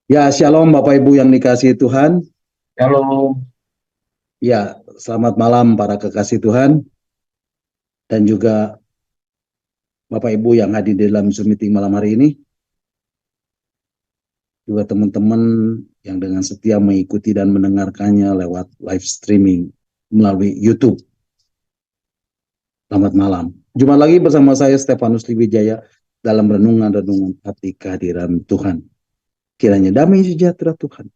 Ya, shalom Bapak Ibu yang dikasihi Tuhan. Kalau Ya, selamat malam para kekasih Tuhan. Dan juga Bapak Ibu yang hadir di dalam Zoom meeting malam hari ini. Juga teman-teman yang dengan setia mengikuti dan mendengarkannya lewat live streaming melalui YouTube. Selamat malam. Jumpa lagi bersama saya Stefanus Liwijaya dalam renungan-renungan hati kehadiran Tuhan. Kiranya damai sejahtera Tuhan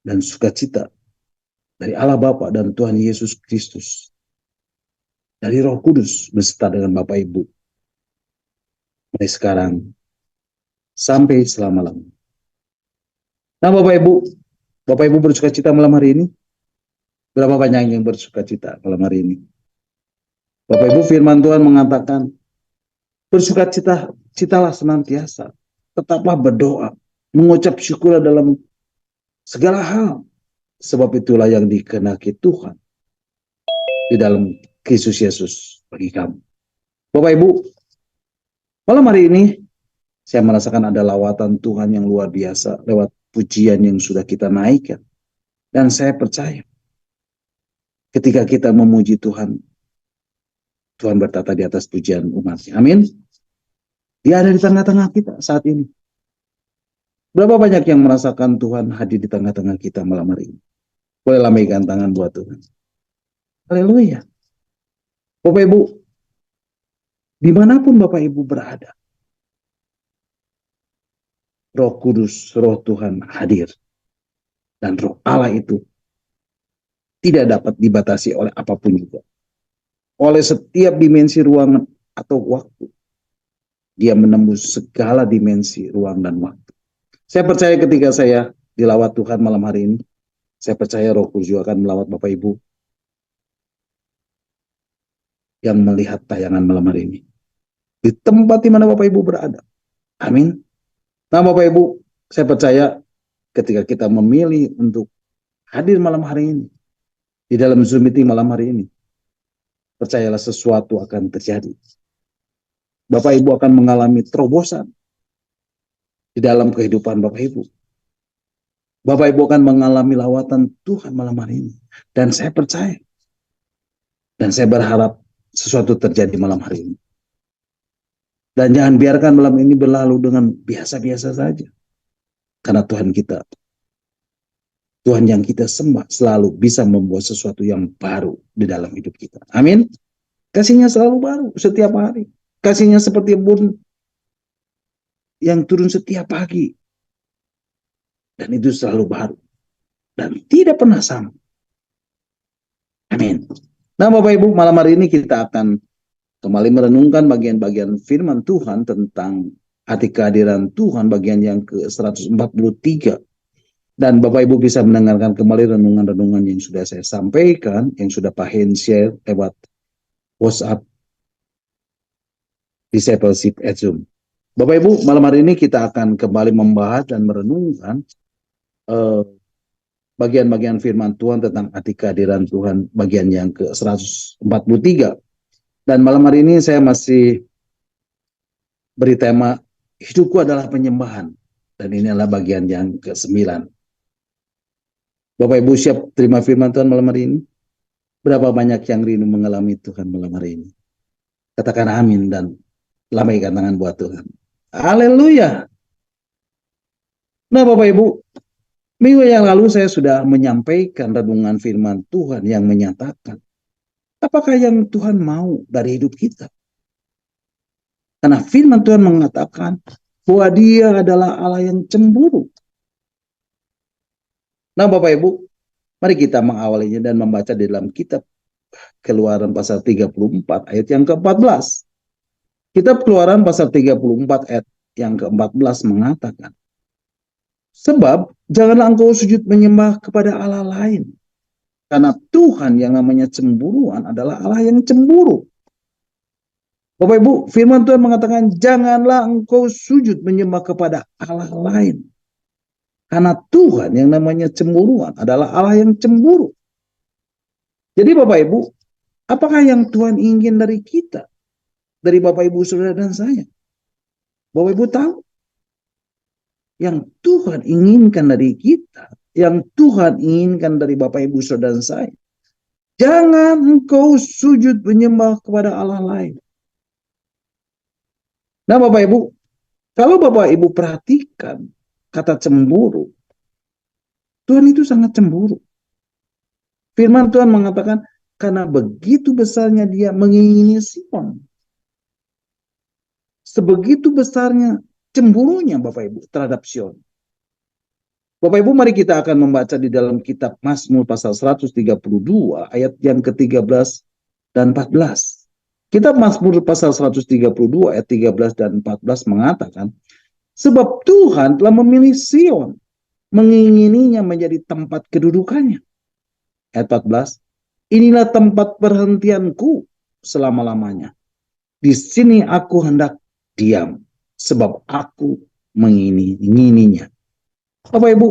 dan sukacita dari Allah Bapa dan Tuhan Yesus Kristus, dari Roh Kudus beserta dengan Bapak Ibu mulai sekarang sampai selama-lamanya. Nah, Bapak Ibu bersuka cita malam hari ini? Berapa banyak yang bersuka cita malam hari ini? Bapak Ibu, firman Tuhan mengatakan, bersuka cita, citalah senantiasa, tetaplah berdoa, mengucap syukur dalam segala hal, sebab itulah yang dikehendaki Tuhan di dalam Kristus Yesus bagi kamu. Bapak Ibu, malam hari ini saya merasakan ada lawatan Tuhan yang luar biasa lewat pujian yang sudah kita naikkan. Dan saya percaya ketika kita memuji Tuhan, Tuhan bertata di atas pujian umatnya. Amin. Dia ada di tengah-tengah kita saat ini. Berapa banyak yang merasakan Tuhan hadir di tengah-tengah kita malam hari ini? Boleh lambaikan tangan buat Tuhan. Haleluya. Bapak Ibu, dimanapun Bapak Ibu berada, Roh Kudus, Roh Tuhan hadir. Dan Roh Allah itu tidak dapat dibatasi oleh apapun juga. Oleh setiap dimensi ruangan atau waktu. Dia menembus segala dimensi ruang dan waktu. Saya percaya ketika saya dilawat Tuhan malam hari ini, saya percaya Roh Kudus juga akan melawat Bapak Ibu yang melihat tayangan malam hari ini. Di tempat di mana Bapak Ibu berada. Amin. Nah Bapak Ibu, saya percaya ketika kita memilih untuk hadir malam hari ini, di dalam Zoom meeting malam hari ini, percayalah sesuatu akan terjadi. Bapak Ibu akan mengalami terobosan di dalam kehidupan Bapak Ibu. Bapak Ibu akan mengalami lawatan Tuhan malam hari ini. Dan saya percaya. Dan saya berharap sesuatu terjadi malam hari ini. Dan jangan biarkan malam ini berlalu dengan biasa-biasa saja. Karena Tuhan kita, Tuhan yang kita sembah selalu bisa membuat sesuatu yang baru di dalam hidup kita. Amin. Kasihnya selalu baru setiap hari. Kasihnya seperti embun yang turun setiap pagi. Dan itu selalu baru. Dan tidak pernah sama. Amin. Nah Bapak Ibu, malam hari ini kita akan kembali merenungkan bagian-bagian firman Tuhan tentang hati kehadiran Tuhan bagian yang ke-143. Dan Bapak Ibu bisa mendengarkan kembali renungan-renungan yang sudah saya sampaikan, yang sudah Pak Hen share lewat WhatsApp Discipleship at Zoom. Bapak Ibu, malam hari ini kita akan kembali membahas dan merenungkan bagian-bagian firman Tuhan tentang hati kehadiran Tuhan bagian yang ke-143. Dan malam hari ini saya masih beri tema hidupku adalah penyembahan. Dan ini adalah bagian yang ke-9. Bapak Ibu siap terima firman Tuhan malam hari ini? Berapa banyak yang rindu mengalami Tuhan malam hari ini? Katakan amin dan lambaikan tangan buat Tuhan. Haleluya. Nah Bapak Ibu, minggu yang lalu saya sudah menyampaikan renungan firman Tuhan yang menyatakan apakah yang Tuhan mau dari hidup kita. Karena firman Tuhan mengatakan bahwa dia adalah Allah yang cemburu. Nah Bapak Ibu, mari kita mengawalinya dan membaca di dalam kitab Keluaran pasal 34 ayat yang ke-14. Kitab Keluaran pasal 34 ayat yang ke-14 mengatakan, sebab janganlah engkau sujud menyembah kepada Allah lain. Karena Tuhan yang namanya cemburuan adalah Allah yang cemburu. Bapak Ibu, firman Tuhan mengatakan, janganlah engkau sujud menyembah kepada Allah lain. Karena Tuhan yang namanya cemburuan adalah Allah yang cemburu. Jadi Bapak Ibu, apakah yang Tuhan ingin dari kita? Dari Bapak Ibu, Saudara dan saya? Bapak Ibu tahu? yang Tuhan inginkan dari kita, yang Tuhan inginkan dari Bapak Ibu Saudara saya. Jangan engkau sujud menyembah kepada Allah lain. Nah Bapak Ibu, kalau Bapak Ibu perhatikan kata cemburu, Tuhan itu sangat cemburu. Firman Tuhan mengatakan, karena begitu besarnya dia mengingini Sion. Sebegitu besarnya cemburunya Bapak Ibu terhadap Sion. Bapak Ibu, mari kita akan membaca di dalam kitab Mazmur pasal 132 ayat yang ke-13 dan 14. Kitab Mazmur pasal 132 ayat 13 dan 14 mengatakan, sebab Tuhan telah memilih Sion, mengingininya menjadi tempat kedudukannya. Ayat 14, inilah tempat perhentianku selama-lamanya. Di sini aku hendak diam, sebab aku mengingininya. Bapak Ibu,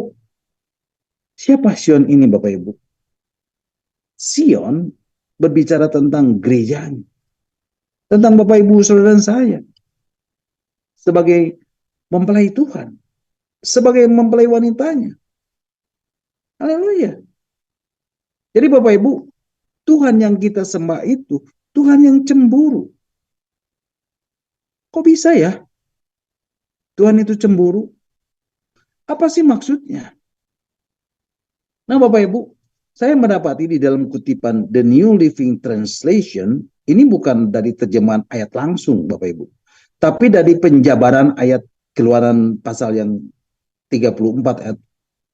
siapa Sion ini Bapak Ibu? Sion berbicara tentang gerejanya, tentang Bapak Ibu Saudara dan saya, sebagai mempelai Tuhan, sebagai mempelai wanitanya. Haleluya. Jadi Bapak Ibu, Tuhan yang kita sembah itu Tuhan yang cemburu. Kok bisa ya? Tuhan itu cemburu? Apa sih maksudnya? Nah Bapak Ibu, saya mendapati di dalam kutipan The New Living Translation, ini bukan dari terjemahan ayat langsung Bapak Ibu, tapi dari penjabaran ayat Keluaran pasal yang 34 ayat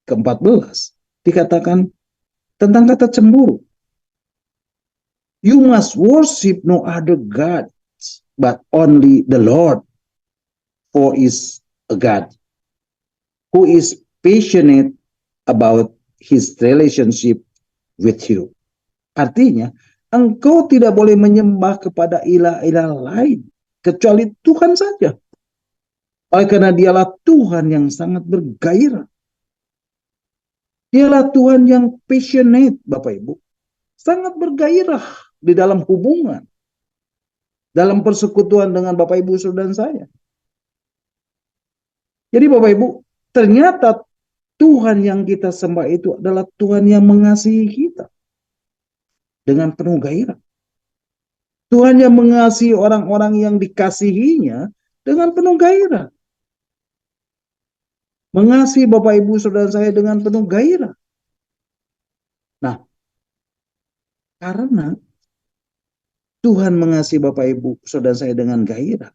ke-14. Dikatakan tentang kata cemburu. You must worship no other God but only the Lord, for is a God who is passionate about his relationship with you. Artinya, engkau tidak boleh menyembah kepada ilah-ilah lain kecuali Tuhan saja. Oleh karena dialah Tuhan yang sangat bergairah. Dialah Tuhan yang passionate, Bapak Ibu. Sangat bergairah di dalam hubungan, dalam persekutuan dengan Bapak Ibu Saudara saya. Jadi Bapak Ibu, ternyata Tuhan yang kita sembah itu adalah Tuhan yang mengasihi kita dengan penuh gairah. Tuhan yang mengasihi orang-orang yang dikasihinya dengan penuh gairah. Mengasihi Bapak Ibu Saudara saya dengan penuh gairah. Nah, karena Tuhan mengasihi Bapak Ibu Saudara saya dengan gairah,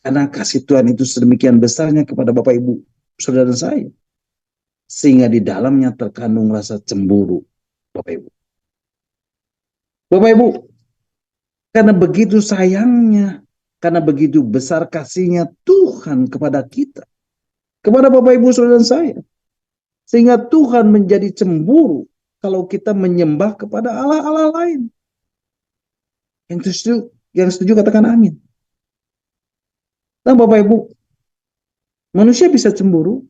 karena kasih Tuhan itu sedemikian besarnya kepada Bapak Ibu Saudara saya, sehingga di dalamnya terkandung rasa cemburu, Bapak Ibu. Bapak Ibu, karena begitu sayangnya, karena begitu besar kasihnya Tuhan kepada kita, kepada Bapak Ibu Saudara saya, sehingga Tuhan menjadi cemburu kalau kita menyembah kepada Allah-Allah lain. Yang setuju katakan amin. Nah Bapak Ibu, manusia bisa cemburu?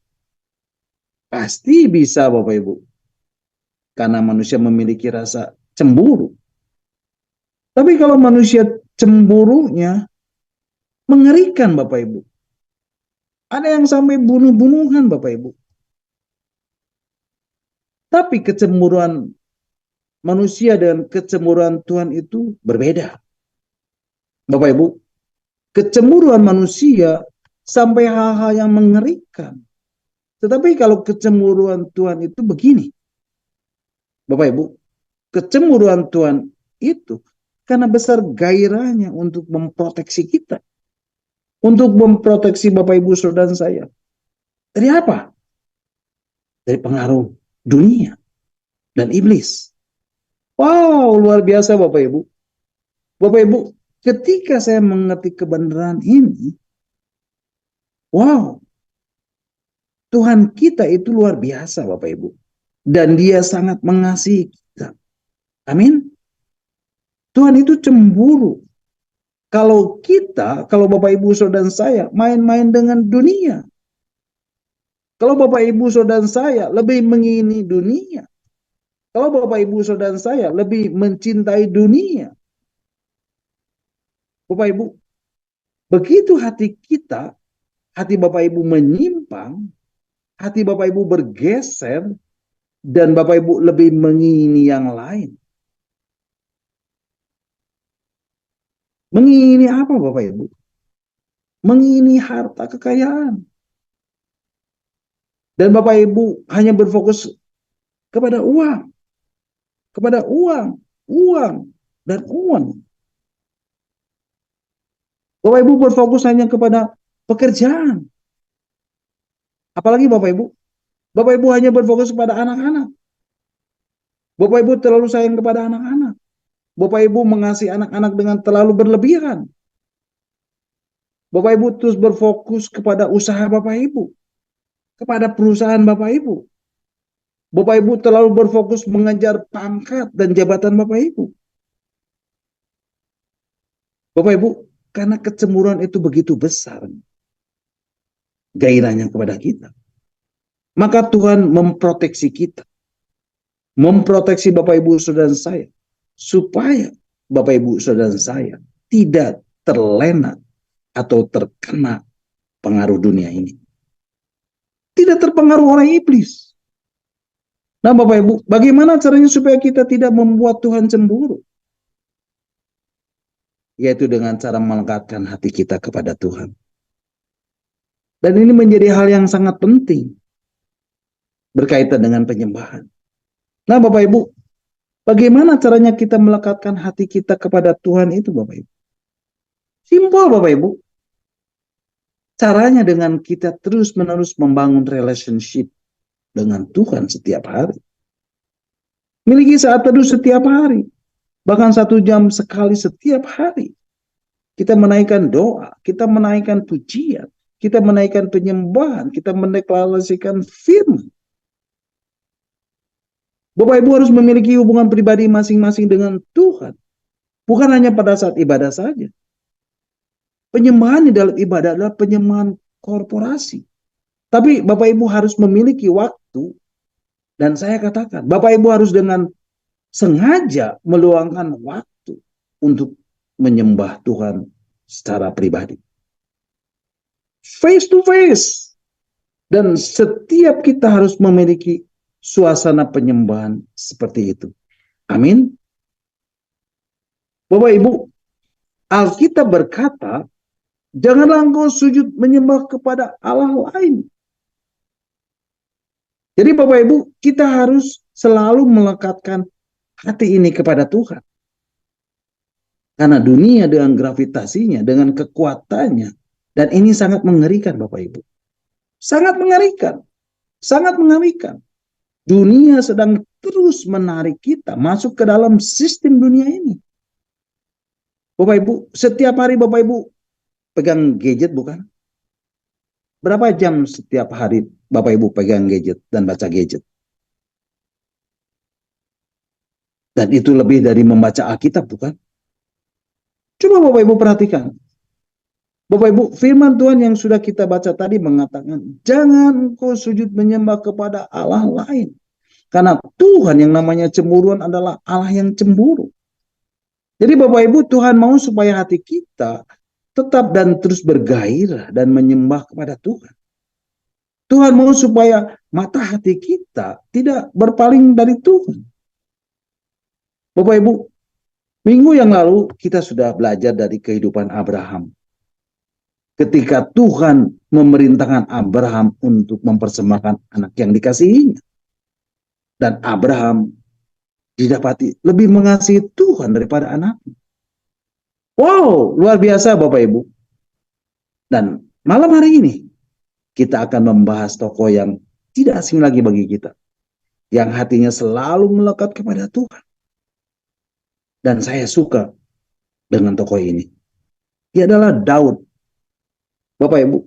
Pasti bisa Bapak Ibu. Karena manusia memiliki rasa cemburu. Tapi kalau manusia cemburunya mengerikan Bapak Ibu. Ada yang sampai bunuh-bunuhan Bapak Ibu. Tapi kecemburuan manusia dan kecemburuan Tuhan itu berbeda. Bapak Ibu, kecemburuan manusia sampai hal-hal yang mengerikan. Tetapi kalau kecemburuan Tuhan itu begini. Bapak Ibu, kecemburuan Tuhan itu karena besar gairahnya untuk memproteksi kita. Untuk memproteksi Bapak Ibu Saudara saya. Dari apa? Dari pengaruh dunia dan iblis. Wow, luar biasa Bapak Ibu. Bapak Ibu, ketika saya mengerti kebenaran ini, wow, Tuhan kita itu luar biasa Bapak Ibu. Dan dia sangat mengasihi kita. Amin. Tuhan itu cemburu. Kalau Bapak Ibu Saudara saya main-main dengan dunia. Kalau Bapak Ibu Saudara saya lebih mengingini dunia. Kalau Bapak Ibu Saudara saya lebih mencintai dunia. Bapak Ibu, begitu hati kita hati Bapak Ibu menyimpang, hati Bapak Ibu bergeser, dan Bapak Ibu lebih mengingini yang lain. Mengingini apa Bapak Ibu? Mengingini harta kekayaan. Dan Bapak Ibu hanya berfokus kepada uang, uang, dan uang. Bapak Ibu berfokus hanya kepada pekerjaan. Apalagi Bapak Ibu? Bapak Ibu hanya berfokus kepada anak-anak. Bapak Ibu terlalu sayang kepada anak-anak. Bapak Ibu mengasihi anak-anak dengan terlalu berlebihan. Bapak Ibu terus berfokus kepada usaha Bapak Ibu, kepada perusahaan Bapak Ibu. Bapak Ibu terlalu berfokus mengejar pangkat dan jabatan Bapak Ibu. Bapak Ibu, karena kecemburuan itu begitu besar gairahnya kepada kita, maka Tuhan memproteksi kita, memproteksi Bapak Ibu Saudara saya, supaya Bapak Ibu Saudara saya tidak terlena atau terkena pengaruh dunia ini. Tidak terpengaruh oleh iblis. Nah Bapak Ibu, bagaimana caranya supaya kita tidak membuat Tuhan cemburu? Yaitu dengan cara melekatkan hati kita kepada Tuhan. Dan ini menjadi hal yang sangat penting berkaitan dengan penyembahan. Nah Bapak Ibu, bagaimana caranya kita melekatkan hati kita kepada Tuhan itu Bapak Ibu? Simpel Bapak Ibu. Caranya dengan kita terus-menerus membangun relationship dengan Tuhan setiap hari. Miliki saat teduh setiap hari. Bahkan 1 jam sekali setiap hari. Kita menaikkan doa, kita menaikkan pujian, kita menaikkan penyembahan, kita mendeklarasikan firman. Bapak Ibu harus memiliki hubungan pribadi masing-masing dengan Tuhan. Bukan hanya pada saat ibadah saja. Penyembahan di dalam ibadah adalah penyembahan korporasi. Tapi Bapak Ibu harus memiliki waktu. Dan saya katakan, Bapak Ibu harus dengan sengaja meluangkan waktu untuk menyembah Tuhan secara pribadi. Face to face. Dan setiap kita harus memiliki suasana penyembahan seperti itu. Amin. Bapak Ibu, Alkitab berkata, janganlah engkau sujud menyembah kepada Allah lain. Jadi Bapak Ibu, kita harus selalu melekatkan hati ini kepada Tuhan. Karena dunia dengan gravitasinya, dengan kekuatannya, dan ini sangat mengerikan Bapak Ibu. Sangat mengerikan. Sangat mengerikan. Dunia sedang terus menarik kita masuk ke dalam sistem dunia ini. Bapak Ibu, setiap hari Bapak Ibu pegang gadget bukan? Berapa jam setiap hari Bapak Ibu pegang gadget dan baca gadget? Dan itu lebih dari membaca Alkitab bukan? Coba Bapak Ibu perhatikan. Bapak Ibu, firman Tuhan yang sudah kita baca tadi mengatakan, jangan engkau sujud menyembah kepada Allah lain. Karena Tuhan yang namanya cemburuan adalah Allah yang cemburu. Jadi Bapak Ibu, Tuhan mau supaya hati kita tetap dan terus bergairah dan menyembah kepada Tuhan. Tuhan mau supaya mata hati kita tidak berpaling dari Tuhan. Bapak Ibu, minggu yang lalu kita sudah belajar dari kehidupan Abraham. Ketika Tuhan memerintahkan Abraham untuk mempersembahkan anak yang dikasihinya. Dan Abraham didapati lebih mengasihi Tuhan daripada anaknya. Wow, luar biasa Bapak Ibu. Dan malam hari ini kita akan membahas tokoh yang tidak asing lagi bagi kita. Yang hatinya selalu melekat kepada Tuhan. Dan saya suka dengan tokoh ini. Dia adalah Daud. Bapak Ibu,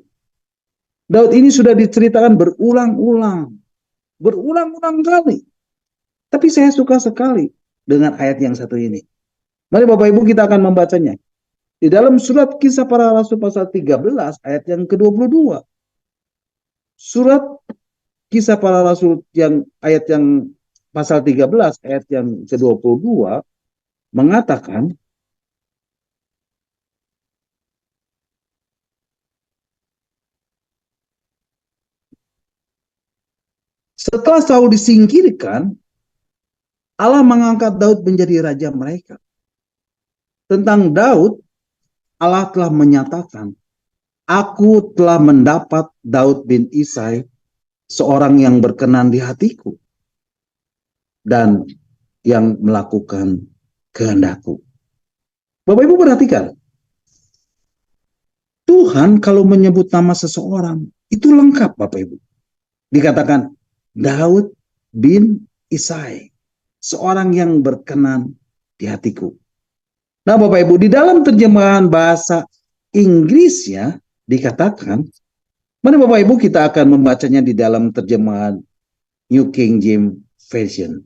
Daud ini sudah diceritakan berulang-ulang. Berulang-ulang kali. Tapi saya suka sekali dengan ayat yang satu ini. Mari Bapak Ibu kita akan membacanya. Di dalam surat Kisah Para Rasul pasal 13 ayat yang ke-22. Surat Kisah Para Rasul yang ayat yang pasal 13 ayat yang ke-22 mengatakan, Setelah Saul disingkirkan, Allah mengangkat Daud menjadi raja mereka. Tentang Daud, Allah telah menyatakan, aku telah mendapat Daud bin Isai, seorang yang berkenan di hatiku dan yang melakukan kehendakku. Bapak Ibu perhatikan, Tuhan kalau menyebut nama seseorang, itu lengkap Bapak Ibu. Dikatakan Daud bin Isai, seorang yang berkenan di hatiku. Nah Bapak Ibu, di dalam terjemahan bahasa Inggrisnya dikatakan, mana Bapak Ibu kita akan membacanya di dalam terjemahan New King James Version.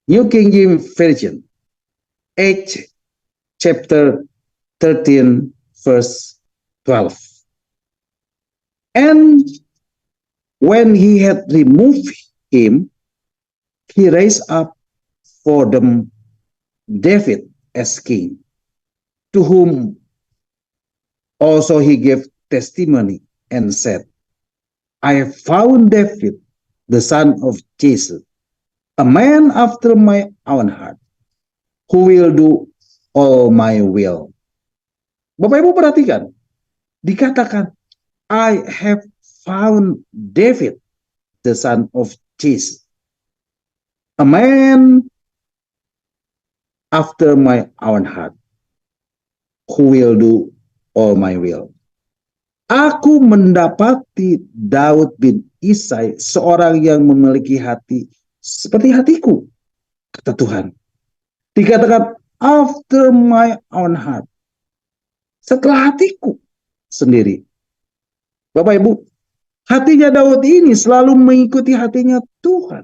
New King James Version, Acts chapter 13 verse 12. And when he had removed him, he raised up for them David as king, to whom also he gave testimony and said, I have found David, the son of Jesse, a man after my own heart, who will do all my will. Bapak Ibu perhatikan, dikatakan, I have found David, the son of Jesse, a man after my own heart, who will do all my will. Aku mendapati Daud bin Isai, seorang yang memiliki hati seperti hatiku, kata Tuhan. Dikatakan after my own heart, setelah hatiku sendiri. Bapak Ibu, hatinya Daud ini selalu mengikuti hatinya Tuhan.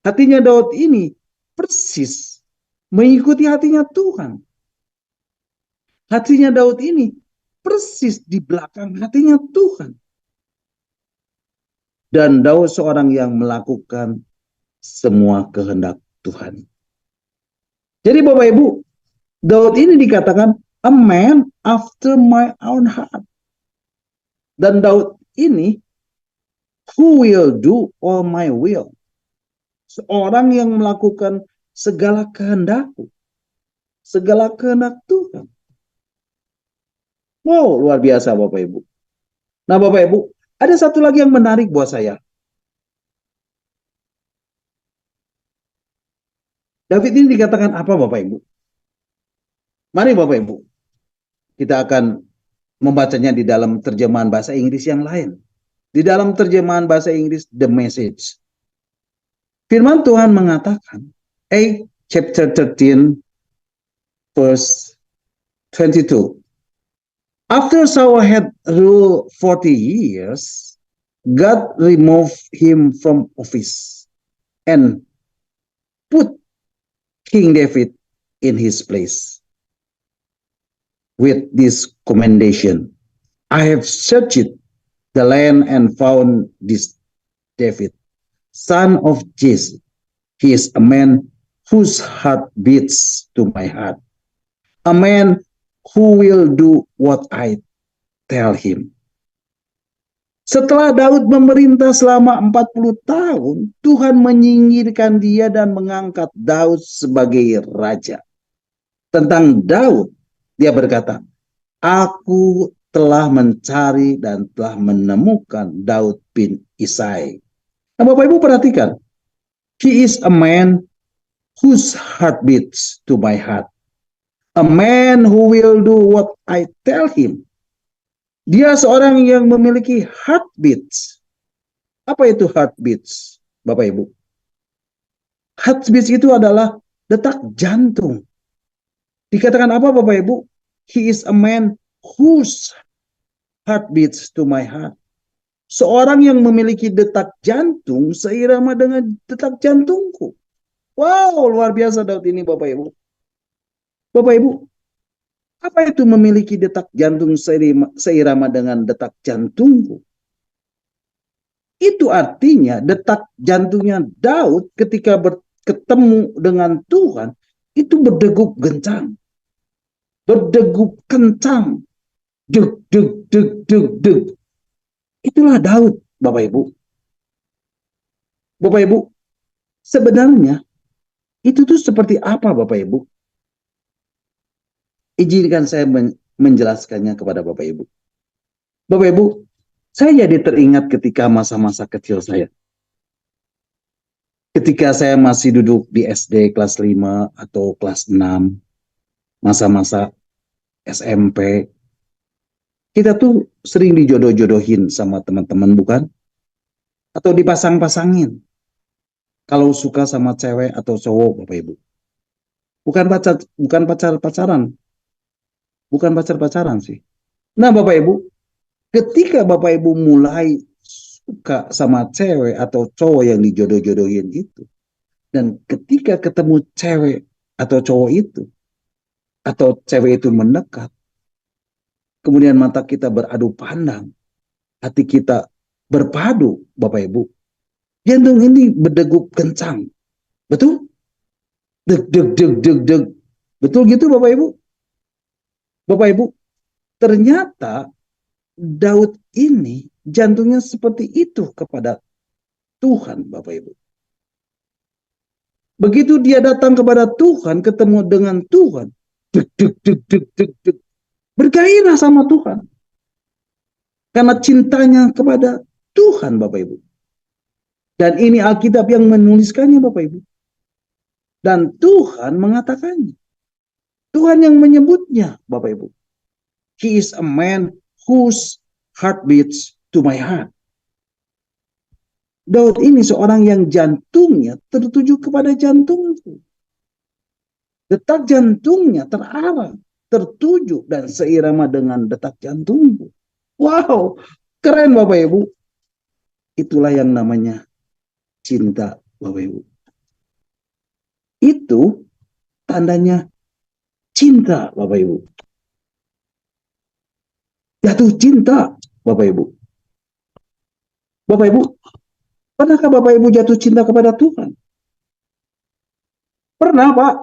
Hatinya Daud ini persis mengikuti hatinya Tuhan. Hatinya Daud ini persis di belakang hatinya Tuhan. Dan Daud seorang yang melakukan semua kehendak Tuhan. Jadi Bapak Ibu, Daud ini dikatakan a man after my own heart. Dan Daud ini who will do all my will. Seorang yang melakukan segala kehendakku. Segala kehendak Tuhan. Wow, luar biasa Bapak Ibu. Nah Bapak Ibu, ada satu lagi yang menarik buat saya. David ini dikatakan apa Bapak Ibu? Mari Bapak Ibu, kita akan membacanya di dalam terjemahan bahasa Inggris yang lain. Di dalam terjemahan bahasa Inggris, The Message. Firman Tuhan mengatakan, chapter 13, verse 22. After Saul had ruled 40 years, God removed him from office and put King David in his place. With this commendation, I have searched the land and found this David, son of Jesse. He is a man whose heart beats to my heart, a man who will do what I tell him. Setelah Daud memerintah selama 40 tahun, Tuhan menyingkirkan dia dan mengangkat Daud sebagai raja. Tentang Daud, dia berkata, aku telah mencari dan telah menemukan Daud bin Isai. Nah Bapak Ibu perhatikan, he is a man whose heart beats to my heart. A man who will do what I tell him. Dia seorang yang memiliki heartbeats. Apa itu heartbeats, Bapak Ibu? Heartbeats itu adalah detak jantung. Dikatakan apa Bapak Ibu? He is a man whose heart beats to my heart. Seorang yang memiliki detak jantung seirama dengan detak jantungku. Wow, luar biasa Daud ini Bapak Ibu. Bapak Ibu, apa itu memiliki detak jantung seirama dengan detak jantungku? Itu artinya detak jantungnya Daud ketika bertemu dengan Tuhan itu berdegup kencang. Berdegup kencang. Deg, deg, deg, deg, deg. Itulah Daud, Bapak Ibu. Bapak Ibu, sebenarnya itu tuh seperti apa Bapak Ibu? Izinkan saya menjelaskannya kepada Bapak Ibu. Bapak Ibu, saya jadi teringat ketika masa-masa kecil saya. Ketika saya masih duduk di SD kelas 5 atau kelas 6, masa-masa SMP, kita tuh sering dijodoh-jodohin sama teman-teman, bukan? Atau dipasang-pasangin. Kalau suka sama cewek atau cowok, Bapak Ibu. Bukan pacar-pacaran sih. Nah, Bapak Ibu, ketika Bapak Ibu mulai suka sama cewek atau cowok yang dijodoh-jodohin itu, dan ketika ketemu cewek atau cowok itu, atau cewek itu mendekat, kemudian mata kita beradu pandang, hati kita berpadu, Bapak Ibu, jantung ini berdegup kencang. Betul? Deg, deg, deg, deg, deg. Betul gitu Bapak Ibu? Bapak Ibu, ternyata Daud ini jantungnya seperti itu kepada Tuhan, Bapak Ibu. Begitu dia datang kepada Tuhan, ketemu dengan Tuhan, deg, deg, deg, deg, deg, deg, bergairah sama Tuhan. Karena cintanya kepada Tuhan, Bapak Ibu. Dan ini Alkitab yang menuliskannya, Bapak Ibu. Dan Tuhan mengatakannya. Tuhan yang menyebutnya, Bapak Ibu. He is a man whose heart beats to my heart. Daud ini seorang yang jantungnya tertuju kepada jantungku. Detak jantungnya terarah, tertuju, dan seirama dengan detak jantungku. Wow, keren Bapak Ibu. Itulah yang namanya cinta, Bapak Ibu. Itu tandanya cinta, Bapak Ibu. Jatuh cinta, Bapak Ibu. Bapak Ibu, pernahkah Bapak Ibu jatuh cinta kepada Tuhan? Pernah, Pak.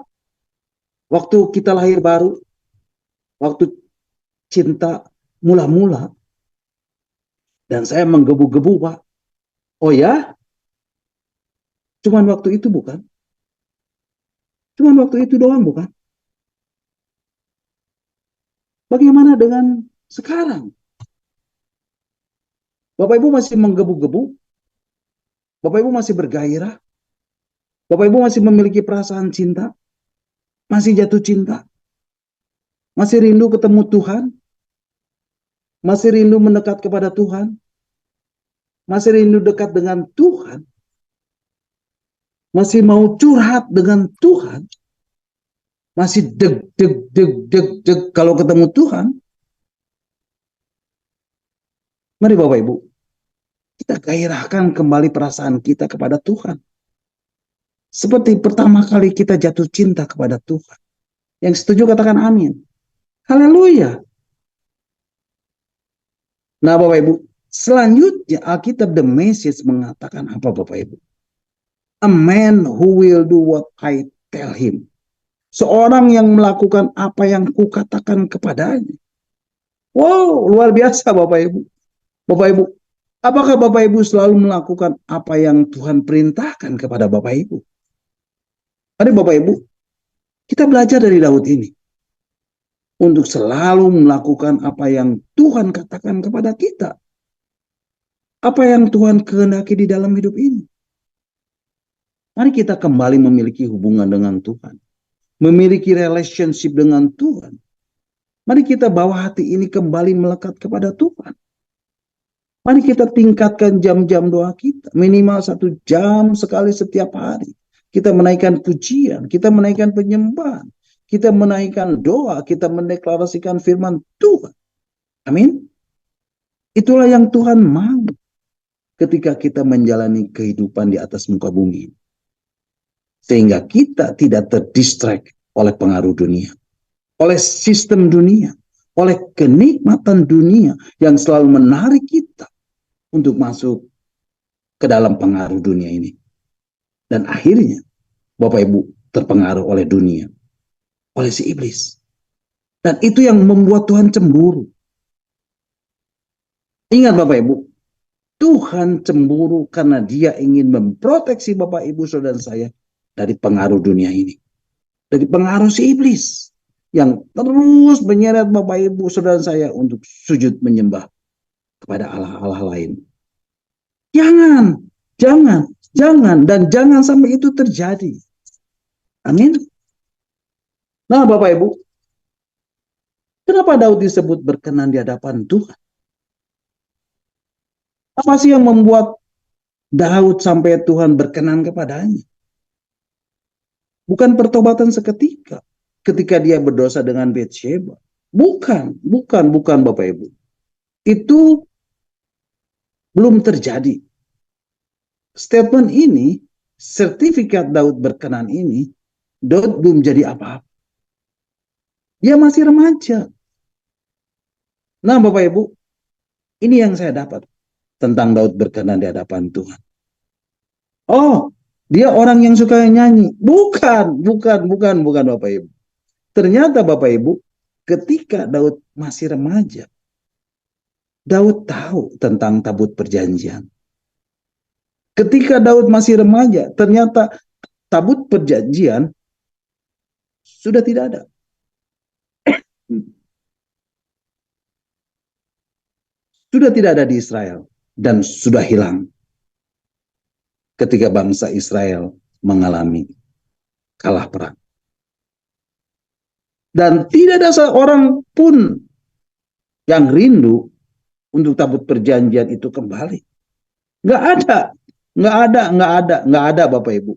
Waktu kita lahir baru, waktu cinta mula-mula, dan saya menggebu-gebu, Pak. Oh ya? Cuman waktu itu bukan? Cuman waktu itu doang bukan? Bagaimana dengan sekarang? Bapak Ibu masih menggebu-gebu? Bapak Ibu masih bergairah? Bapak Ibu masih memiliki perasaan cinta? Masih jatuh cinta? Masih rindu ketemu Tuhan? Masih rindu mendekat kepada Tuhan? Masih rindu dekat dengan Tuhan? Masih mau curhat dengan Tuhan? Masih deg, deg, deg, deg, deg kalau ketemu Tuhan? Mari Bapak Ibu, kita gairahkan kembali perasaan kita kepada Tuhan. Seperti pertama kali kita jatuh cinta kepada Tuhan. Yang setuju katakan amin. Haleluya. Nah Bapak Ibu, selanjutnya Alkitab The Message mengatakan apa Bapak Ibu? A man who will do what I tell him. Seorang yang melakukan apa yang kukatakan kepadanya. Wow, luar biasa Bapak Ibu. Bapak Ibu, apakah Bapak Ibu selalu melakukan apa yang Tuhan perintahkan kepada Bapak Ibu? Mari Bapak Ibu, kita belajar dari Daud ini. Untuk selalu melakukan apa yang Tuhan katakan kepada kita. Apa yang Tuhan kehendaki di dalam hidup ini. Mari kita kembali memiliki hubungan dengan Tuhan. Memiliki relationship dengan Tuhan. Mari kita bawa hati ini kembali melekat kepada Tuhan. Mari kita tingkatkan jam-jam doa kita. Minimal 1 jam sekali setiap hari. Kita menaikkan pujian. Kita menaikkan penyembahan. Kita menaikkan doa. Kita mendeklarasikan firman Tuhan. Amin. Itulah yang Tuhan mau. Ketika kita menjalani kehidupan di atas muka bumi. Sehingga kita tidak terdistract oleh pengaruh dunia. Oleh sistem dunia. Oleh kenikmatan dunia yang selalu menarik kita untuk masuk ke dalam pengaruh dunia ini. Dan akhirnya Bapak Ibu terpengaruh oleh dunia. Oleh si iblis. Dan itu yang membuat Tuhan cemburu. Ingat Bapak Ibu. Tuhan cemburu karena dia ingin memproteksi Bapak Ibu Saudara saya dari pengaruh dunia ini. Dari pengaruh si iblis yang terus menyeret Bapak Ibu Saudara saya untuk sujud menyembah kepada Allah-Allah lain. Jangan, jangan, jangan, dan jangan sampai itu terjadi. Amin. Nah Bapak Ibu, kenapa Daud disebut berkenan di hadapan Tuhan? Apa sih yang membuat Daud sampai Tuhan berkenan kepadanya? Bukan pertobatan seketika ketika dia berdosa dengan Betsheba. Bukan Bapak Ibu. Itu belum terjadi. Statement ini, sertifikat Daud berkenan ini, Daud belum jadi apa-apa. Dia masih remaja. Nah Bapak Ibu, ini yang saya dapat tentang Daud berkenan di hadapan Tuhan. Oh, dia orang yang suka nyanyi. Bukan Bapak Ibu. Ternyata Bapak Ibu, ketika Daud masih remaja, Daud tahu tentang tabut perjanjian. Ketika Daud masih remaja, ternyata tabut perjanjian sudah tidak ada. Sudah tidak ada di Israel dan sudah hilang ketika bangsa Israel mengalami kalah perang. Dan tidak ada seorang pun yang rindu untuk tabut perjanjian itu kembali. Nggak ada Bapak Ibu.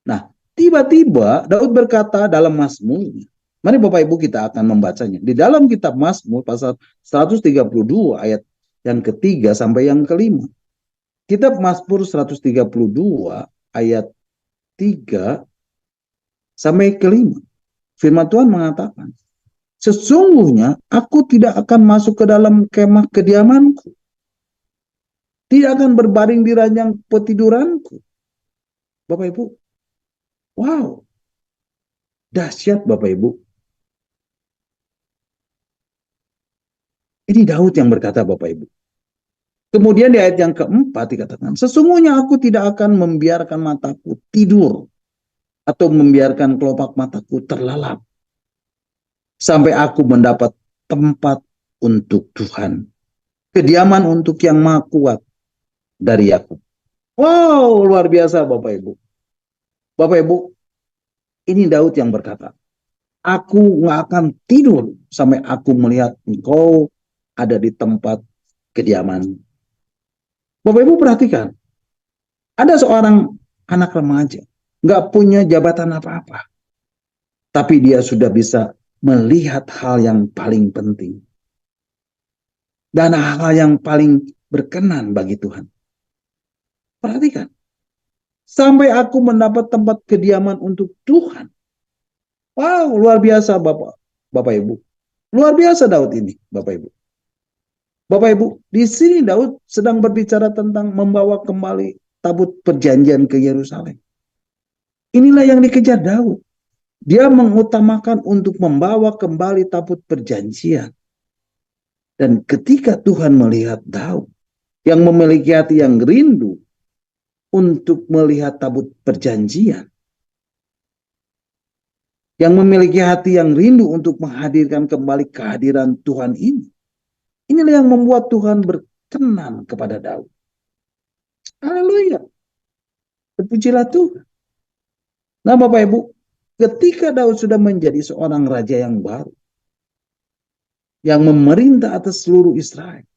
Nah, tiba-tiba Daud berkata dalam Mazmurnya. Mari Bapak Ibu kita akan membacanya. Di dalam kitab Mazmur pasal 132 ayat yang ketiga sampai yang kelima. Kitab Mazmur 132 ayat 3 sampai kelima. Firman Tuhan mengatakan, sesungguhnya aku tidak akan masuk ke dalam kemah kediamanku. Tidak akan berbaring di ranjang petiduranku. Bapak Ibu, wow, dahsyat Bapak Ibu. Ini Daud yang berkata Bapak Ibu. Kemudian di ayat yang keempat dikatakan, sesungguhnya aku tidak akan membiarkan mataku tidur atau membiarkan kelopak mataku terlelap sampai aku mendapat tempat untuk Tuhan, kediaman untuk yang maha kuat dari Yakub. Wow, luar biasa Bapak Ibu. Bapak Ibu, ini Daud yang berkata, aku nggak akan tidur sampai aku melihat engkau ada di tempat kediaman. Bapak Ibu perhatikan, ada seorang anak remaja, nggak punya jabatan apa-apa, tapi dia sudah bisa melihat hal yang paling penting dan hal yang paling berkenan bagi Tuhan. Perhatikan, sampai aku mendapat tempat kediaman untuk Tuhan. Wow, luar biasa Bapak Ibu. Luar biasa Daud ini, Bapak Ibu. Bapak Ibu, di sini Daud sedang berbicara tentang membawa kembali tabut perjanjian ke Yerusalem. Inilah yang dikejar Daud. Dia mengutamakan untuk membawa kembali tabut perjanjian. Dan ketika Tuhan melihat Daud yang memiliki hati yang rindu untuk melihat tabut perjanjian, yang memiliki hati yang rindu untuk menghadirkan kembali kehadiran Tuhan ini, inilah yang membuat Tuhan berkenan kepada Daud. Haleluya. Terpujilah Tuhan. Nah Bapak Ibu, ketika Daud sudah menjadi seorang raja yang baru, yang memerintah atas seluruh Israel,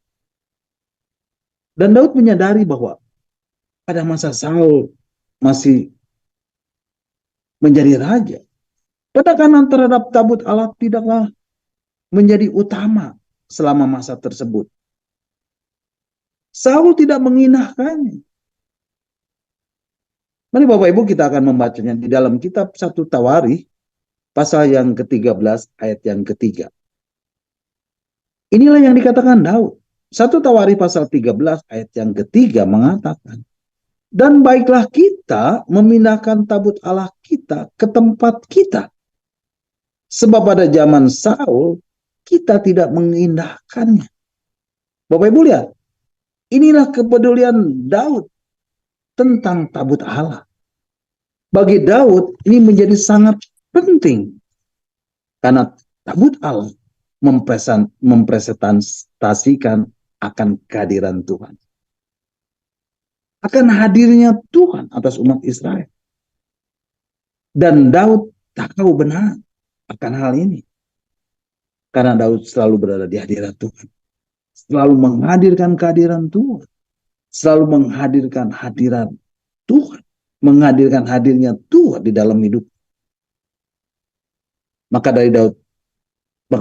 dan Daud menyadari bahwa pada masa Saul masih menjadi raja, penekanan terhadap tabut Allah tidaklah menjadi utama selama masa tersebut. Saul tidak menginahkannya. Mari Bapak Ibu kita akan membacanya di dalam kitab 1 Tawarikh pasal yang ke-13 ayat yang ketiga. Inilah yang dikatakan Daud. 1 Tawarikh pasal 13 ayat yang ketiga mengatakan, dan baiklah kita memindahkan tabut Allah kita ke tempat kita. Sebab pada zaman Saul kita tidak mengindahkannya. Bapak Ibu lihat, Inilah kepedulian Daud tentang tabut Allah. Bagi Daud ini menjadi sangat penting karena tabut Allah mempresentasikan akan kehadiran Tuhan. Akan hadirnya Tuhan atas umat Israel. Dan Daud tahu benar akan hal ini. Karena Daud selalu berada di hadirat Tuhan. Selalu menghadirkan kehadiran Tuhan. Selalu menghadirkan hadiran Tuhan. Menghadirkan hadirnya Tuhan di dalam hidup. Maka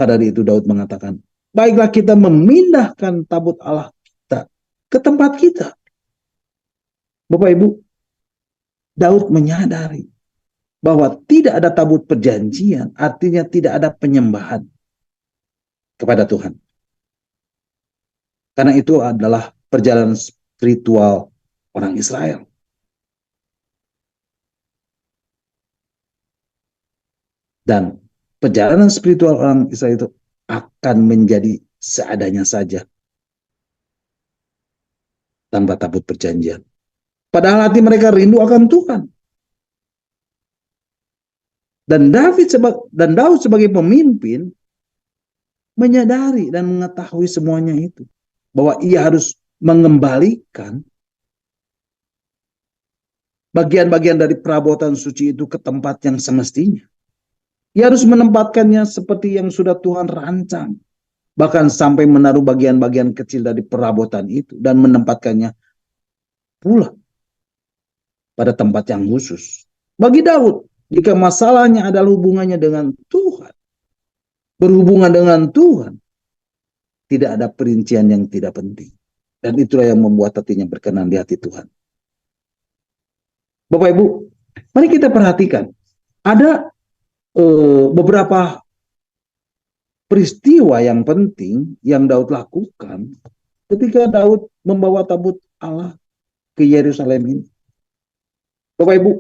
dari itu Daud mengatakan, baiklah kita memindahkan tabut Allah kita ke tempat kita. Bapak Ibu, Daud menyadari bahwa tidak ada tabut perjanjian, artinya tidak ada penyembahan kepada Tuhan. Karena itu adalah perjalanan spiritual orang Israel. Dan perjalanan spiritual orang Israel itu akan menjadi seadanya saja tanpa tabut perjanjian. Padahal hati mereka rindu akan Tuhan. Dan Daud sebagai pemimpin menyadari dan mengetahui semuanya itu. Bahwa ia harus mengembalikan bagian-bagian dari perabotan suci itu ke tempat yang semestinya. Ia harus menempatkannya seperti yang sudah Tuhan rancang. Bahkan sampai menaruh bagian-bagian kecil dari perabotan itu. Dan menempatkannya pula pada tempat yang khusus. Bagi Daud, jika masalahnya adalah hubungannya dengan Tuhan, berhubungan dengan Tuhan, tidak ada perincian yang tidak penting. Dan itulah yang membuat hatinya berkenan di hati Tuhan. Bapak Ibu, mari kita perhatikan. Ada beberapa peristiwa yang penting yang Daud lakukan ketika Daud membawa tabut Allah ke Yerusalem ini. Bapak Ibu,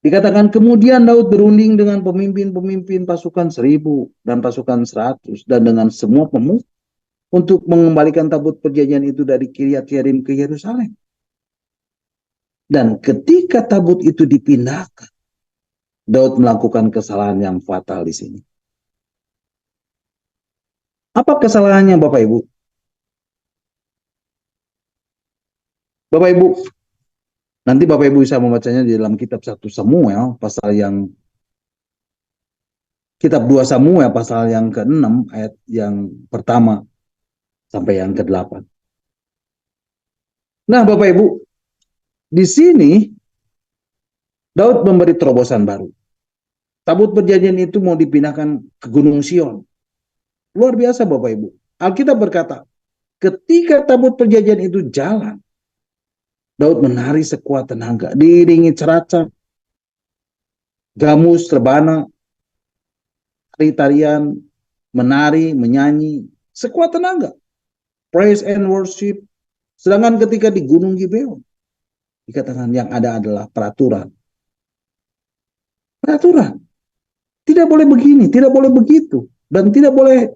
dikatakan kemudian Daud berunding dengan pemimpin-pemimpin pasukan 1000 dan pasukan 100 dan dengan semua pemuka untuk mengembalikan tabut perjanjian itu dari Kiryat Yearim ke Yerusalem. Dan ketika tabut itu dipindahkan, Daud melakukan kesalahan yang fatal di sini. Apa kesalahannya Bapak Ibu? Bapak Ibu, nanti Bapak Ibu bisa membacanya di dalam kitab 1 Samuel, kitab 2 Samuel pasal yang ke-6 ayat yang pertama sampai yang ke-8. Nah, Bapak Ibu, di sini Daud memberi terobosan baru. Tabut perjanjian itu mau dipindahkan ke Gunung Sion. Luar biasa Bapak Ibu. Alkitab berkata, ketika tabut perjanjian itu jalan, Daud menari sekuat tenaga, diiringi ceracak, gamus, rebana, tari-tarian, menari, menyanyi, sekuat tenaga. Praise and worship. Sedangkan ketika di Gunung Gibeon, dikatakan yang ada adalah peraturan. Peraturan. Tidak boleh begini, tidak boleh begitu. Dan tidak boleh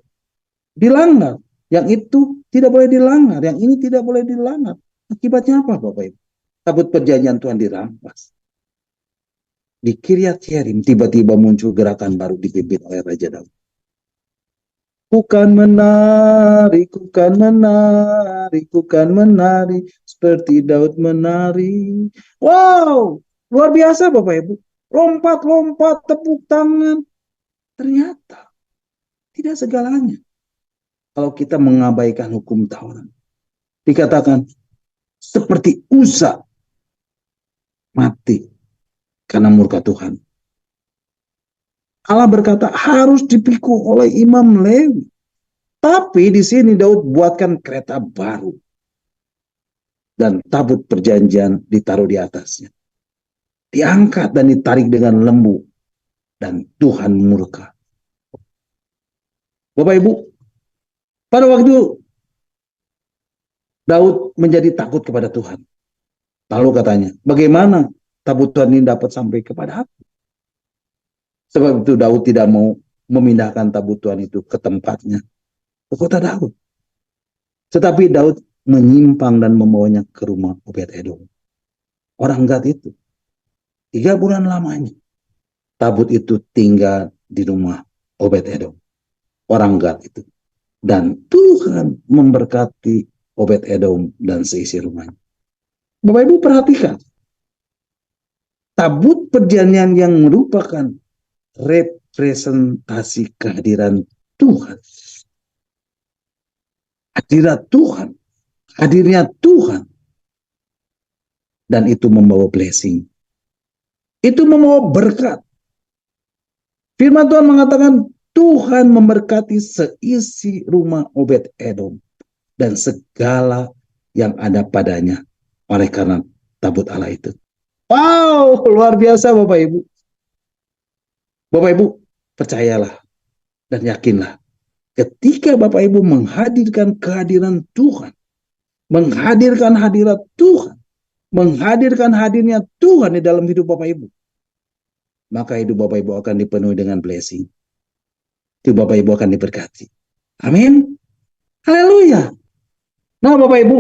dilanggar. Yang itu tidak boleh dilanggar. Yang ini tidak boleh dilanggar. Akibatnya apa Bapak Ibu? Tabut perjanjian Tuhan dirampas. Di Kiryat Yearim tiba-tiba muncul gerakan baru dipimpin oleh Raja Daud. Kukan menari, kukan menari, kukan menari, seperti Daud menari. Wow, luar biasa Bapak Ibu. Lompat-lompat, tepuk tangan. Ternyata tidak segalanya. Kalau kita mengabaikan hukum Taurat. Dikatakan seperti Uza mati karena murka Tuhan. Allah berkata harus dipikul oleh Imam Lewi. Tapi di sini Daud buatkan kereta baru. Dan tabut perjanjian ditaruh di atasnya. Diangkat dan ditarik dengan lembu. Dan Tuhan murka. Bapak Ibu, pada waktu Daud menjadi takut kepada Tuhan. Lalu katanya, bagaimana tabut Tuhan ini dapat sampai kepada aku? Sebab itu Daud tidak mau memindahkan tabut Tuhan itu ke tempatnya, ke kota Daud. Tetapi Daud menyimpang dan membawanya ke rumah Obed-Edom. Orang Gad itu 3 bulan lamanya tabut itu tinggal di rumah Obed-Edom, orang Gad itu. Dan Tuhan memberkati Obed-Edom dan seisi rumahnya. Bapak Ibu perhatikan, tabut perjanjian yang merupakan representasi kehadiran Tuhan. Hadirat Tuhan, hadirnya Tuhan. Dan itu membawa blessing. Itu membawa berkat. Firman Tuhan mengatakan Tuhan memberkati seisi rumah Obed-Edom dan segala yang ada padanya oleh karena tabut Allah itu. Wow, luar biasa Bapak Ibu. Bapak Ibu, percayalah dan yakinlah. Ketika Bapak Ibu menghadirkan kehadiran Tuhan, menghadirkan hadirat Tuhan, menghadirkan hadirnya Tuhan di dalam hidup Bapak Ibu, maka hidup Bapak Ibu akan dipenuhi dengan blessing. Hidup Bapak Ibu akan diberkati. Amin. Haleluya. Nah Bapak Ibu,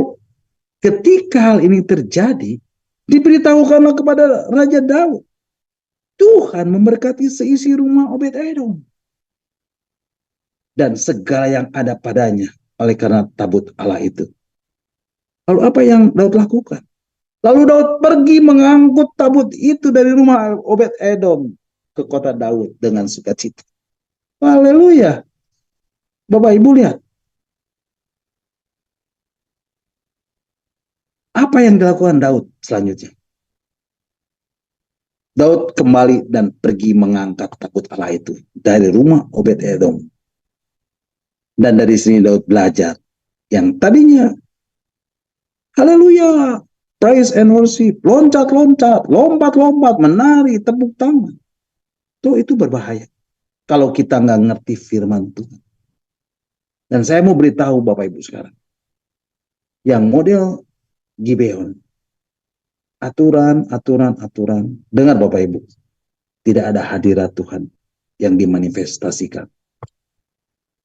ketika hal ini terjadi, diberitahukanlah kepada Raja Daud, Tuhan memberkati seisi rumah Obed-Edom dan segala yang ada padanya oleh karena tabut Allah itu. Lalu apa yang Daud lakukan? Lalu Daud pergi mengangkut tabut itu dari rumah Obed-Edom ke kota Daud dengan sukacita. Haleluya. Bapak Ibu lihat. Apa yang dilakukan Daud selanjutnya? Daud kembali dan pergi mengangkat tabut Allah itu dari rumah Obed-Edom. Dan dari sini Daud belajar yang tadinya haleluya, praise and worship, loncat-loncat, lompat-lompat, menari, tepuk tangan. Itu berbahaya kalau kita nggak ngerti firman Tuhan. Dan saya mau beritahu Bapak Ibu sekarang, yang model Gibeon, aturan. Dengar Bapak Ibu, tidak ada hadirat Tuhan yang dimanifestasikan.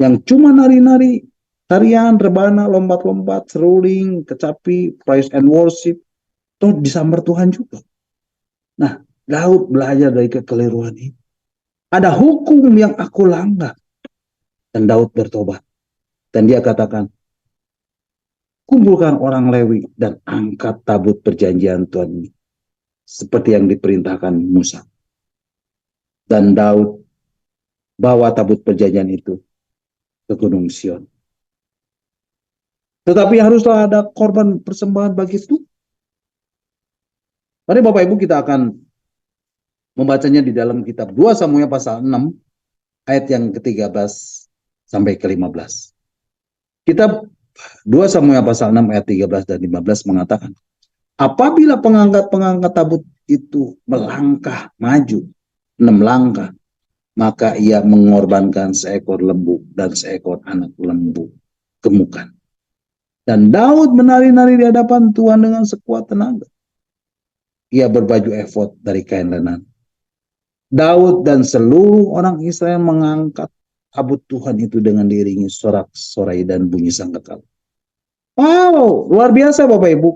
Yang cuma nari-nari, tarian, rebana, lompat-lompat, seruling, kecapi, praise and worship, itu disambar Tuhan juga. Nah, Daud belajar dari kekeliruan ini. Ada hukum yang aku langgar. Dan Daud bertobat. Dan dia katakan, kumpulkan orang Lewi dan angkat tabut perjanjian Tuhan ini. Seperti yang diperintahkan Musa. Dan Daud bawa tabut perjanjian itu ke Gunung Sion. Tetapi haruslah ada korban persembahan bagi Tuhan. Mari Bapak Ibu kita akan membacanya di dalam kitab 2 Samuel pasal 6 ayat yang ke-13 sampai ke-15. Kitab 2 Samuel pasal 6 ayat 13 dan 15 mengatakan, apabila pengangkat-pengangkat tabut itu melangkah maju 6 langkah, maka ia mengorbankan seekor lembu dan seekor anak lembu gemukan. Dan Daud menari-nari di hadapan Tuhan dengan sekuat tenaga. Ia berbaju efod dari kain lenan. Daud dan seluruh orang Israel mengangkat tabut Tuhan itu dengan diiringi sorak-sorai dan bunyi sangkakala. Wow, luar biasa Bapak Ibu.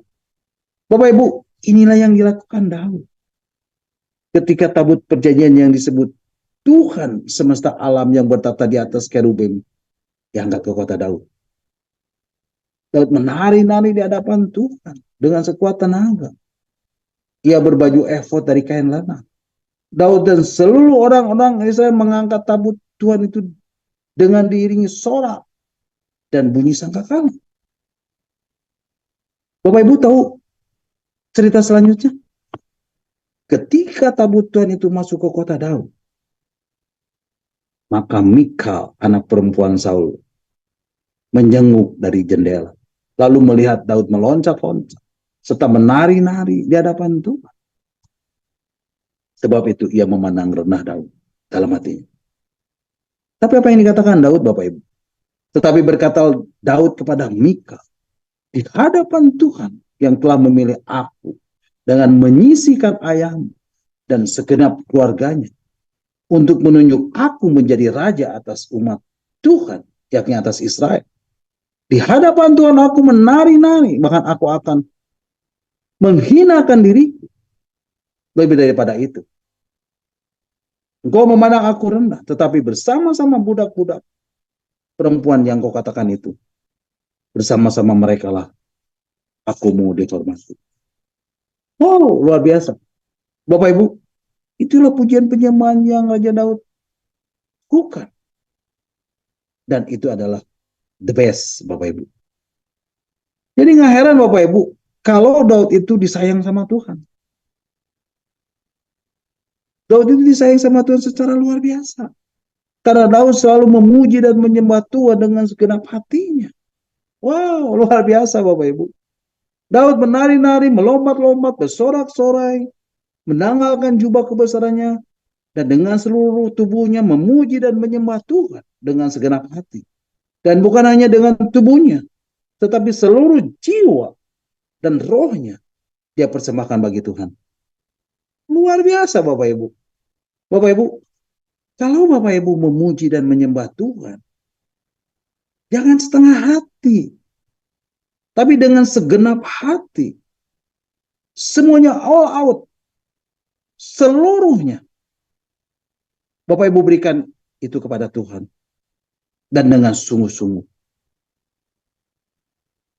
Bapak Ibu, inilah yang dilakukan Daud. Ketika tabut perjanjian yang disebut Tuhan semesta alam yang bertata di atas kerubim diangkat ke kota Daud. Daud menari-nari di hadapan Tuhan dengan sekuat tenaga. Ia berbaju efod dari kain lana. Daud dan seluruh orang-orang Israel mengangkat tabut Tuhan itu dengan diiringi sorak dan bunyi sangkakala. Bapak Ibu tahu cerita selanjutnya? Ketika tabut Tuhan itu masuk ke kota Daud, maka Mikal, anak perempuan Saul, menjenguk dari jendela, lalu melihat Daud meloncat-loncat serta menari-nari di hadapan Tuhan. Sebab itu ia memandang rendah Daud dalam hatinya. Tapi apa yang dikatakan Daud Bapak Ibu? Tetapi berkata Daud kepada Mikal, di hadapan Tuhan yang telah memilih aku dengan menyisihkan ayahmu dan segenap keluarganya untuk menunjuk aku menjadi raja atas umat Tuhan, yakni atas Israel. Di hadapan Tuhan aku menari-nari, bahkan aku akan menghinakan diri lebih daripada itu. Engkau memandang aku rendah, tetapi bersama-sama budak-budak perempuan yang kau katakan itu, bersama-sama mereka lah aku mau dihormati. Oh, luar biasa. Bapak Ibu, itulah pujian penyembahan yang Raja Daud lakukan. Dan itu adalah the best, Bapak Ibu. Jadi nggak heran Bapak Ibu, kalau Daud itu disayang sama Tuhan. Daud itu disayang sama Tuhan secara luar biasa. Karena Daud selalu memuji dan menyembah Tuhan dengan segenap hatinya. Wow, luar biasa Bapak Ibu. Daud menari-nari, melompat-lompat, bersorak-sorai, menanggalkan jubah kebesarannya, dan dengan seluruh tubuhnya memuji dan menyembah Tuhan dengan segenap hati. Dan bukan hanya dengan tubuhnya, tetapi seluruh jiwa dan rohnya dia persembahkan bagi Tuhan. Luar biasa Bapak Ibu. Bapak Ibu, kalau Bapak Ibu memuji dan menyembah Tuhan, jangan setengah hati, tapi dengan segenap hati. Semuanya all out. Seluruhnya. Bapak Ibu berikan itu kepada Tuhan. Dan dengan sungguh-sungguh.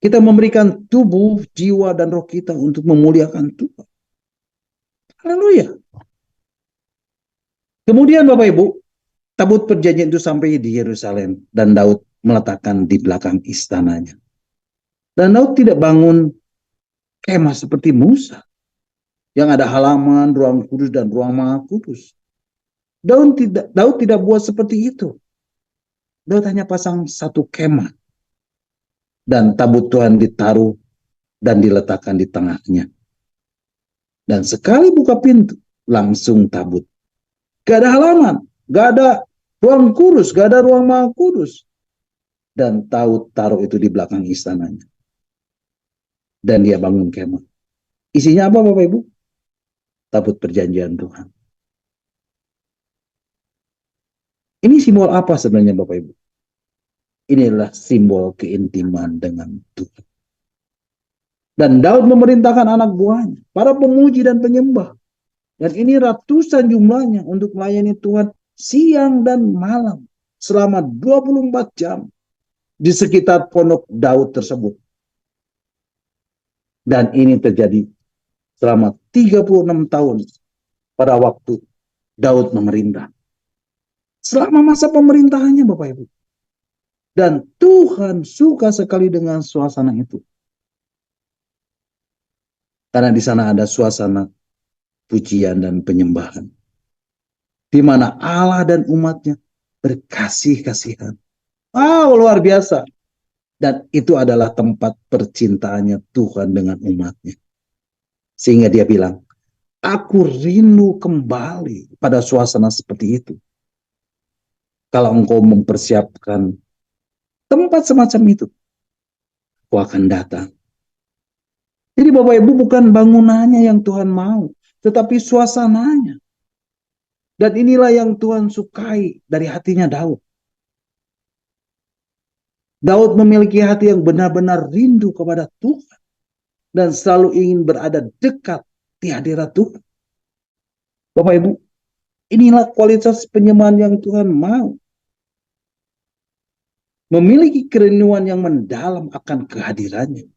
Kita memberikan tubuh, jiwa, dan roh kita untuk memuliakan Tuhan. Haleluya. Kemudian Bapak Ibu, tabut perjanjian itu sampai di Yerusalem. Dan Daud meletakkan di belakang istananya. Dan Daud tidak bangun kemah seperti Musa. Yang ada halaman, ruang kudus, dan ruang maha kudus. Daud tidak buat seperti itu. Daud hanya pasang satu kemah. Dan tabut Tuhan ditaruh dan diletakkan di tengahnya. Dan sekali buka pintu, langsung tabut. Gak ada halaman, gak ada ruang kudus, gak ada ruang maha kudus. Dan Daud taruh itu di belakang istananya. Dan dia bangun kemah. Isinya apa Bapak Ibu? Tabut perjanjian Tuhan. Ini simbol apa sebenarnya Bapak Ibu? Inilah simbol keintiman dengan Tuhan. Dan Daud memerintahkan anak buahnya, para pemuji dan penyembah. Dan ini ratusan jumlahnya untuk melayani Tuhan siang dan malam. Selama 24 jam di sekitar pondok Daud tersebut. Dan ini terjadi selama 36 tahun pada waktu Daud memerintah. Selama masa pemerintahannya Bapak Ibu. Dan Tuhan suka sekali dengan suasana itu. Karena di sana ada suasana pujian dan penyembahan. Di mana Allah dan umatnya berkasih-kasihan. Wow, luar biasa. Dan itu adalah tempat percintaannya Tuhan dengan umatnya. Sehingga dia bilang, aku rindu kembali pada suasana seperti itu. Kalau engkau mempersiapkan tempat semacam itu, aku akan datang. Jadi Bapak Ibu bukan bangunannya yang Tuhan mau, tetapi suasananya. Dan inilah yang Tuhan sukai dari hatinya Daud. Daud memiliki hati yang benar-benar rindu kepada Tuhan. Dan selalu ingin berada dekat di hadirat Tuhan. Bapak Ibu, inilah kualitas penyembahan yang Tuhan mau. Memiliki kerinduan yang mendalam akan kehadirannya.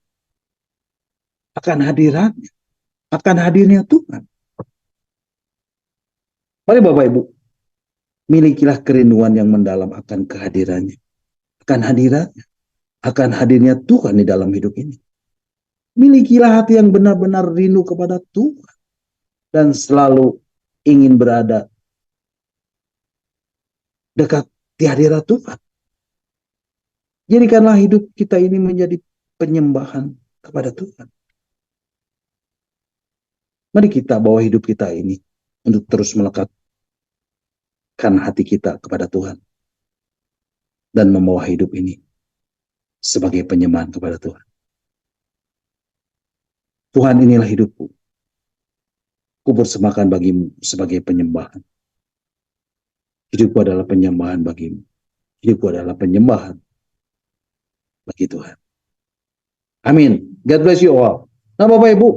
Akan hadiratnya. Akan hadirnya Tuhan. Mari Bapak Ibu, milikilah kerinduan yang mendalam akan kehadirannya. Akan hadiratnya. Akan hadirnya Tuhan di dalam hidup ini. Milikilah hati yang benar-benar rindu kepada Tuhan. Dan selalu ingin berada dekat di hadirat Tuhan. Jadikanlah hidup kita ini menjadi penyembahan kepada Tuhan. Mari kita bawa hidup kita ini untuk terus melekatkan hati kita kepada Tuhan. Dan membawa hidup ini sebagai penyembahan kepada Tuhan. Tuhan, inilah hidupku. Ku persembahkan bagimu sebagai penyembahan. Hidupku adalah penyembahan bagimu. Hidupku adalah penyembahan bagi Tuhan. Amin. God bless you all. Nah Bapak Ibu,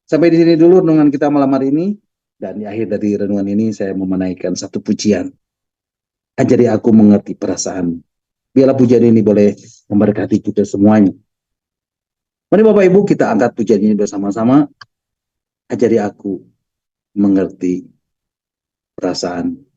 sampai di sini dulu renungan kita malam hari ini. Dan di akhir dari renungan ini saya menaikkan satu pujian. Ajari aku mengerti perasaan. Biarlah pujian ini boleh memberkati kita semuanya. Mari Bapak Ibu kita angkat pujian ini bersama-sama. Ajari aku mengerti perasaan.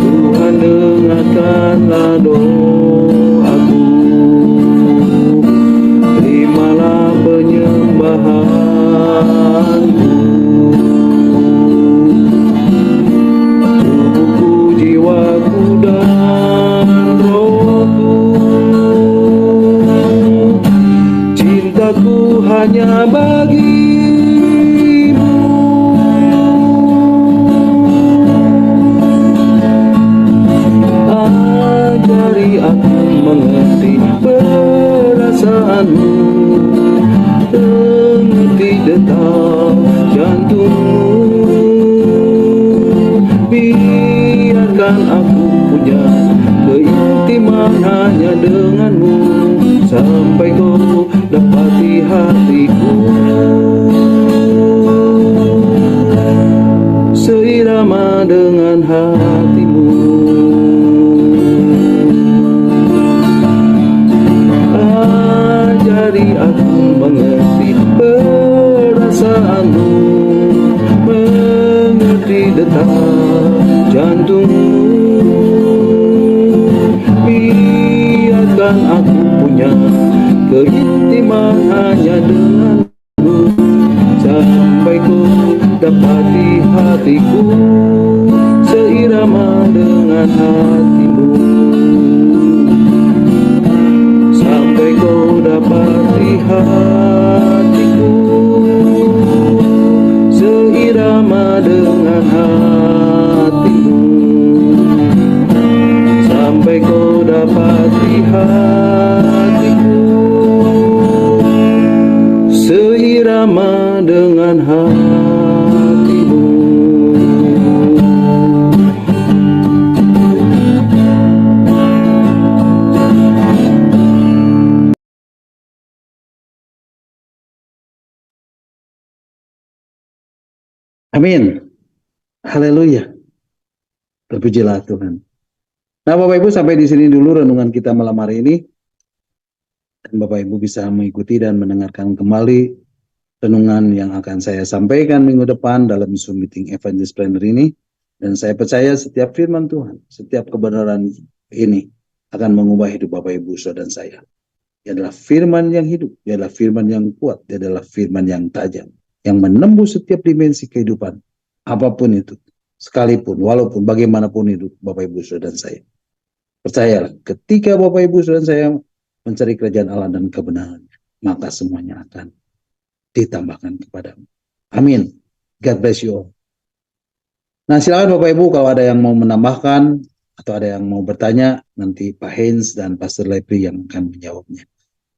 Tuhan dengarkanlah doaku. cintaku hanya bagimu. Ajari aku mengerti perasaanmu, mengerti detak jantungmu. Biarkan aku punya keintiman hanya denganmu, sampai kau dapati hatiku seirama dengan hatimu. Ajari aku mengerti perasaanmu, mengerti detak jantungmu. Biarkan aku punya keintiman hanya denganmu, sampai ku dapati hatiku seirama dengan hatimu. Sampai kau dapati hatiku seirama dengan hatimu. Sampai kau dapati hatiku seirama dengan hatimu. Amin. Haleluya. Terpujilah Tuhan. Nah, Bapak Ibu, sampai di sini dulu renungan kita malam hari ini. Dan Bapak Ibu bisa mengikuti dan mendengarkan kembali renungan yang akan saya sampaikan minggu depan dalam Zoom meeting Evangelist Planner ini. Dan saya percaya setiap firman Tuhan, setiap kebenaran ini akan mengubah hidup Bapak Ibu, saudara dan saya. Dia adalah firman yang hidup, dia adalah firman yang kuat, dia adalah firman yang tajam, yang menembus setiap dimensi kehidupan, apapun itu, sekalipun, walaupun, bagaimanapun hidup Bapak Ibu, saudara dan saya. Percayalah, ketika Bapak Ibu, saudara dan saya mencari kerajaan Allah dan kebenaran, maka semuanya akan ditambahkan kepadamu. Amin. God bless you all. Nah, silakan Bapak Ibu kalau ada yang mau menambahkan atau ada yang mau bertanya, nanti Pak Heinz dan Pastor Lepri yang akan menjawabnya.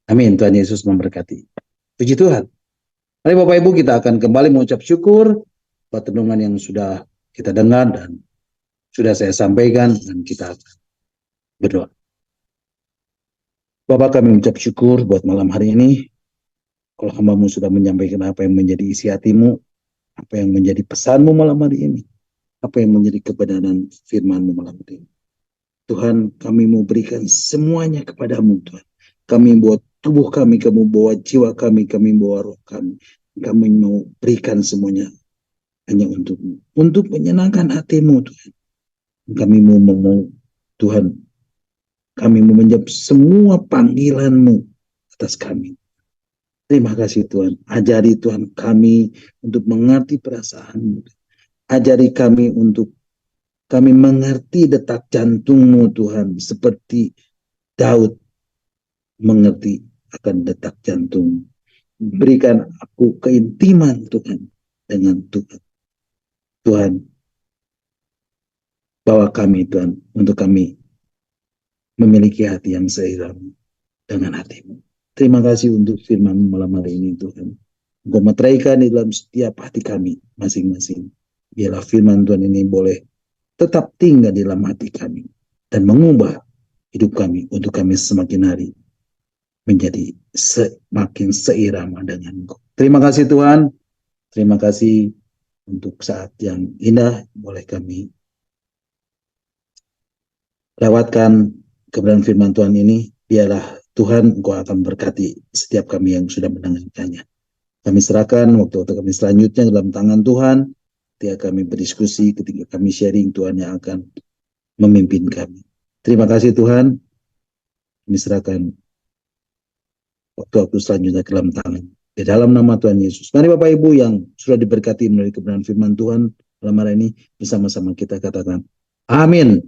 Amin. Tuhan Yesus memberkati. Puji Tuhan. Mari Bapak Ibu, kita akan kembali mengucap syukur buat renungan yang sudah kita dengar dan sudah saya sampaikan, dan kita berdoa. Bapak, kami mengucap syukur buat malam hari ini. Kalau hamba-Mu sudah menyampaikan apa yang menjadi isi hati-Mu, apa yang menjadi pesan-Mu malam hari ini, apa yang menjadi kebenaran firman-Mu malam hari ini. Tuhan, kami mau berikan semuanya kepadamu, Tuhan. Kami bawa tubuh kami, kamu bawa jiwa kami bawa roh kami. Kami mau berikan semuanya hanya untukmu, untuk menyenangkan hatimu, Tuhan. Kami mau Tuhan, kami mau menjawab semua panggilan-Mu atas kami. Terima kasih Tuhan. Ajari Tuhan kami untuk mengerti perasaan-Mu. Ajari kami untuk kami mengerti detak jantung-Mu, Tuhan, seperti Daud mengerti akan detak jantung. Berikan aku keintiman Tuhan dengan Tuhan. Tuhan, bawa kami Tuhan untuk kami memiliki hati yang seirama dengan hati-Mu. Terima kasih untuk firman malam hari ini Tuhan. Engkau meteraikan di dalam setiap hati kami masing-masing. Biarlah firman Tuhan ini boleh tetap tinggal di dalam hati kami dan mengubah hidup kami untuk kami semakin hari menjadi semakin seirama dengan Engkau. Terima kasih Tuhan. Terima kasih untuk saat yang indah boleh kami lewatkan kebenaran firman Tuhan ini. Biarlah Tuhan Engkau akan berkati setiap kami yang sudah mendengarkannya. Kami serahkan waktu-waktu kami selanjutnya dalam tangan Tuhan. Ketika kami berdiskusi, ketika kami sharing, Tuhan yang akan memimpin kami. Terima kasih Tuhan. Kami serahkan waktu-waktu selanjutnya ke dalam tangan. Di dalam nama Tuhan Yesus. Mari Bapak Ibu yang sudah diberkati melalui kebenaran firman Tuhan malam hari ini, bersama-sama kita katakan amin.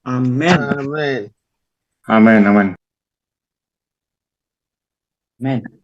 Amin. Amin. Amin. Amin. Amin.